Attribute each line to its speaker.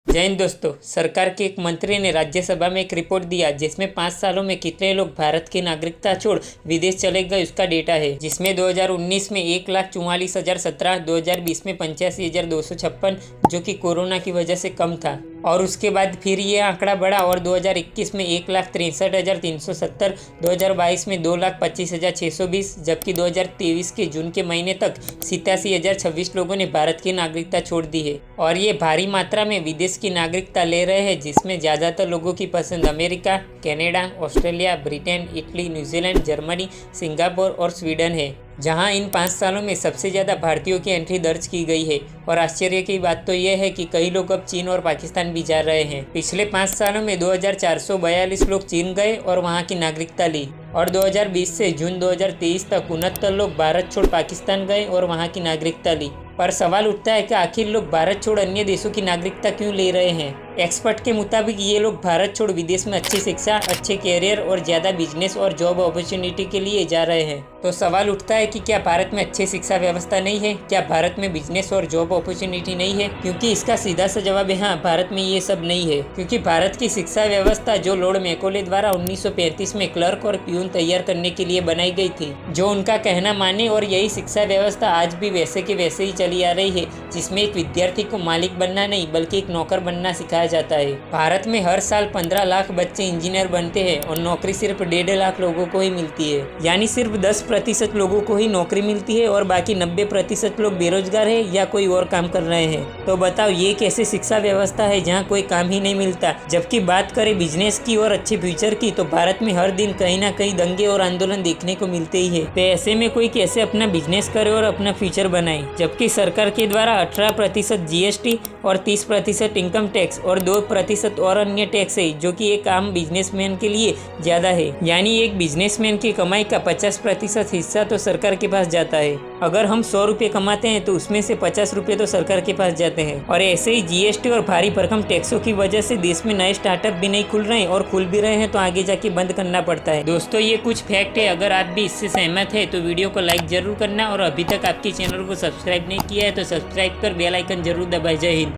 Speaker 1: जय हिंद दोस्तों। सरकार के एक मंत्री ने राज्यसभा में एक रिपोर्ट दिया जिसमें 5 सालों में कितने लोग भारत की नागरिकता छोड़ विदेश चले गए उसका डेटा है। जिसमें 2019 में 1,44,017, 2020 में 85,256 जो कि कोरोना की वजह से कम था, और उसके बाद फिर ये आंकड़ा बढ़ा और 2021 में 1,63,370, 2022 में 2,25,620, जबकि 2023 के जून के महीने तक 87,026 लोगों ने भारत की नागरिकता छोड़ दी है। और ये भारी मात्रा में विदेश की नागरिकता ले रहे हैं, जिसमें ज़्यादातर लोगों की पसंद America, Canada, Australia, Britain, Italy, New Zealand, Germany, Singapore और स्वीडन है, जहां इन 5 सालों में सबसे ज़्यादा भारतीयों की एंट्री दर्ज की गई है। और आश्चर्य की बात तो यह है कि कई लोग अब चीन और पाकिस्तान भी जा रहे हैं। पिछले 5 सालों में 2,442 लोग चीन गए और वहां की नागरिकता ली, और 2020 से जून 2023 तक 69 लोग भारत छोड़ पाकिस्तान गए और वहां की नागरिकता ली। पर सवाल उठता है कि आखिर लोग भारत छोड़ अन्य देशों की नागरिकता क्यों ले रहे हैं। एक्सपर्ट के मुताबिक ये लोग भारत छोड़ विदेश में अच्छी शिक्षा, अच्छे कैरियर और ज़्यादा बिजनेस और जॉब अपॉर्चुनिटी के लिए जा रहे हैं। तो सवाल उठता है कि क्या भारत में अच्छी शिक्षा व्यवस्था नहीं है, क्या भारत में बिजनेस और जॉब अपॉर्चुनिटी नहीं है? क्योंकि इसका सीधा सा जवाब है हाँ, भारत में ये सब नहीं है। क्योंकि भारत की शिक्षा व्यवस्था जो लॉर्ड मैकॉले द्वारा 1935 में क्लर्क और प्यून तैयार करने के लिए बनाई गई थी, जो उनका कहना माने, और यही शिक्षा व्यवस्था आज भी वैसे के वैसे ही चली आ रही है, जिसमें एक विद्यार्थी को मालिक बनना नहीं बल्कि एक नौकर बनना सिखाया जाता है। भारत में हर साल 15 लाख बच्चे इंजीनियर बनते हैं और नौकरी सिर्फ 1.5 लाख लोगों को ही मिलती है। यानी सिर्फ 10% लोगों को ही नौकरी मिलती है और बाकी 90% लोग बेरोजगार है या कोई और काम कर रहे हैं। तो बताओ ये कैसे शिक्षा व्यवस्था है जहाँ कोई काम ही नहीं मिलता। जबकि बात करें बिजनेस की और अच्छे फ्यूचर की, तो भारत में हर दिन कहीं ना कहीं दंगे और आंदोलन देखने को मिलते ही है। तो ऐसे में कोई कैसे अपना बिजनेस करे और अपना फ्यूचर बनाए, जबकि सरकार के द्वारा 18% GST और 30% इनकम टैक्स और 2% और अन्य टैक्स है, जो कि एक आम बिजनेसमैन के लिए ज़्यादा है। यानी एक बिजनेसमैन की कमाई का 50% हिस्सा तो सरकार के पास जाता है। अगर हम 100 रुपये कमाते हैं तो उसमें से 50 रुपये तो सरकार के पास जाते हैं। और ऐसे ही GST और भारी भरकम टैक्सों की वजह से देश में नए स्टार्टअप भी नहीं खुल रहे हैं, और खुल भी रहे हैं तो आगे जाके बंद करना पड़ता है। दोस्तों ये कुछ फैक्ट है, अगर आप भी इससे सहमत है तो वीडियो को लाइक जरूर करना, और अभी तक आपके चैनल को सब्सक्राइब नहीं किया है तो सब्सक्राइब कर बेल आइकन जरूर दबाएं। जय हिंद।